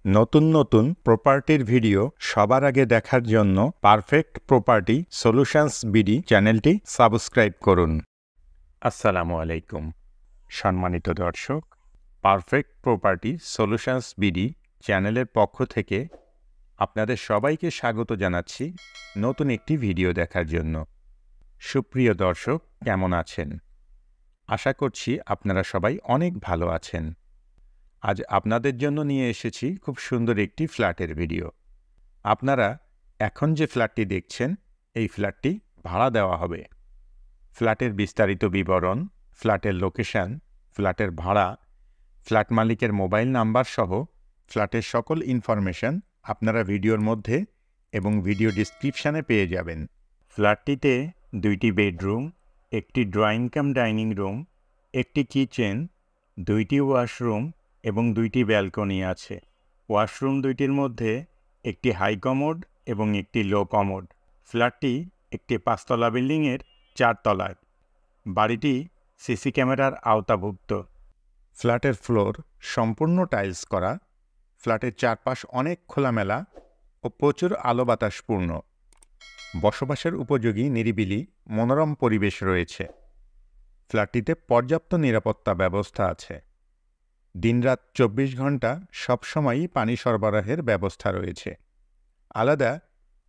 নতুন নতুন প্রপার্টির ভিডিও সবার আগে দেখার জন্য পারফেক্ট প্রপার্টি সলিউশনস বিডি চ্যানেলটি সাবস্ক্রাইব করুন। আসসালামু আলাইকুম সম্মানিত দর্শক, পারফেক্ট প্রপার্টি সলিউশনস বিডি চ্যানেলের পক্ষ থেকে আপনাদের সবাইকে স্বাগত জানাচ্ছি নতুন একটি ভিডিও দেখার জন্য। সুপ্রিয় দর্শক, কেমন আছেন? আশা করছি আপনারা সবাই অনেক ভালো আছেন। আজ আপনাদের জন্য নিয়ে এসেছি খুব সুন্দর একটি ফ্ল্যাটের ভিডিও। আপনারা এখন যে ফ্ল্যাটটি দেখছেন, এই ফ্ল্যাটটি ভাড়া দেওয়া হবে। ফ্ল্যাটের বিস্তারিত বিবরণ, ফ্ল্যাটের লোকেশন, ফ্ল্যাটের ভাড়া, ফ্ল্যাট মালিকের মোবাইল নাম্বার সহ ফ্ল্যাটের সকল ইনফরমেশন আপনারা ভিডিওর মধ্যে এবং ভিডিও ডিসক্রিপশানে পেয়ে যাবেন। ফ্ল্যাটটিতে 2টি বেডরুম, একটি ড্রয়িং কাম ডাইনিং রুম, একটি কিচেন, 2টি ওয়াশরুম এবং 2টি ব্যালকনি আছে। ওয়াশরুম 2টির মধ্যে একটি হাই কমোড এবং একটি লো কমোড। ফ্ল্যাটটি একটি 5তলা বিল্ডিংয়ের 4 তলায়। বাড়িটি সিসি ক্যামেরার আওতাভুক্ত। ফ্ল্যাটের ফ্লোর সম্পূর্ণ টাইলস করা। ফ্ল্যাটের চারপাশ অনেক খোলামেলা ও প্রচুর আলো বাতাসপূর্ণ। বসবাসের উপযোগী নিরিবিলি মনোরম পরিবেশ রয়েছে। ফ্ল্যাটটিতে পর্যাপ্ত নিরাপত্তা ব্যবস্থা আছে। দিনরাত 24 ঘন্টা সবসময়ই পানি সরবরাহের ব্যবস্থা রয়েছে। আলাদা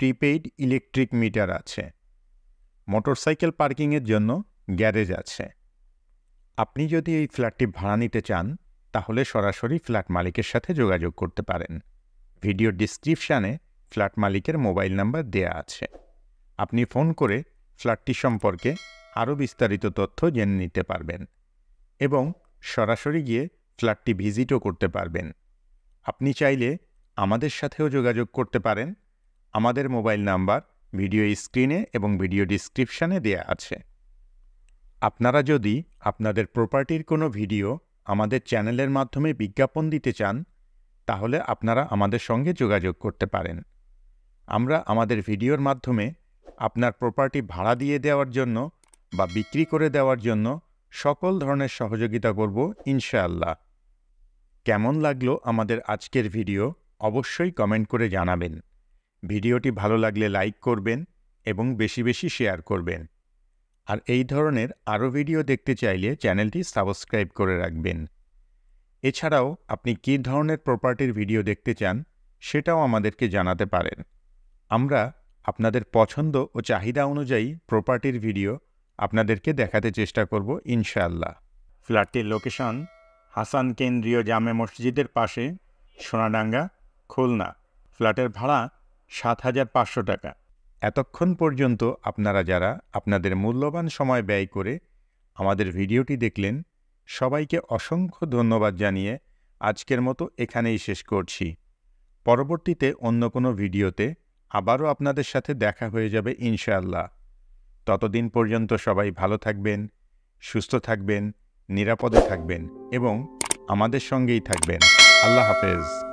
প্রিপেইড ইলেকট্রিক মিটার আছে। মোটরসাইকেল পার্কিংয়ের জন্য গ্যারেজ আছে। আপনি যদি এই ফ্ল্যাটটি ভাড়া নিতে চান, তাহলে সরাসরি ফ্ল্যাট মালিকের সাথে যোগাযোগ করতে পারেন। ভিডিও ডিসক্রিপশানে ফ্ল্যাট মালিকের মোবাইল নাম্বার দেয়া আছে। আপনি ফোন করে ফ্ল্যাটটি সম্পর্কে আরও বিস্তারিত তথ্য জেনে নিতে পারবেন এবং সরাসরি গিয়ে ফ্ল্যাটটি ভিজিটও করতে পারবেন। আপনি চাইলে আমাদের সাথেও যোগাযোগ করতে পারেন। আমাদের মোবাইল নাম্বার ভিডিও স্ক্রিনে এবং ভিডিও ডিসক্রিপশানে দেয়া আছে। আপনারা যদি আপনাদের প্রপার্টির কোনো ভিডিও আমাদের চ্যানেলের মাধ্যমে বিজ্ঞাপন দিতে চান, তাহলে আপনারা আমাদের সঙ্গে যোগাযোগ করতে পারেন। আমরা আমাদের ভিডিওর মাধ্যমে আপনার প্রপার্টি ভাড়া দিয়ে দেওয়ার জন্য বা বিক্রি করে দেওয়ার জন্য সকল ধরনের সহযোগিতা করব ইনশাআল্লাহ। কেমন লাগলো আমাদের আজকের ভিডিও অবশ্যই কমেন্ট করে জানাবেন। ভিডিওটি ভালো লাগলে লাইক করবেন এবং বেশি বেশি শেয়ার করবেন। আর এই ধরনের আরও ভিডিও দেখতে চাইলে চ্যানেলটি সাবস্ক্রাইব করে রাখবেন। এছাড়াও আপনি কী ধরনের প্রপার্টির ভিডিও দেখতে চান, সেটাও আমাদেরকে জানাতে পারেন। আমরা আপনাদের পছন্দ ও চাহিদা অনুযায়ী প্রপার্টির ভিডিও আপনাদেরকে দেখাতে চেষ্টা করব ইনশাআল্লাহ। ফ্ল্যাটটির লোকেশন হাসান কেন্দ্রীয় জামে মসজিদের পাশে, সোনাডাঙ্গা, খুলনা। ফ্ল্যাটের ভাড়া 7,500 টাকা। এতক্ষণ পর্যন্ত আপনারা যারা আপনাদের মূল্যবান সময় ব্যয় করে আমাদের ভিডিওটি দেখলেন, সবাইকে অসংখ্য ধন্যবাদ জানিয়ে আজকের মতো এখানেই শেষ করছি। পরবর্তীতে অন্য কোনো ভিডিওতে আবারও আপনাদের সাথে দেখা হয়ে যাবে ইনশাআল্লাহ। ততদিন পর্যন্ত সবাই ভালো থাকবেন, সুস্থ থাকবেন, নিরাপদে থাকবেন এবং আমাদের সঙ্গেই থাকবেন। আল্লাহ হাফেজ।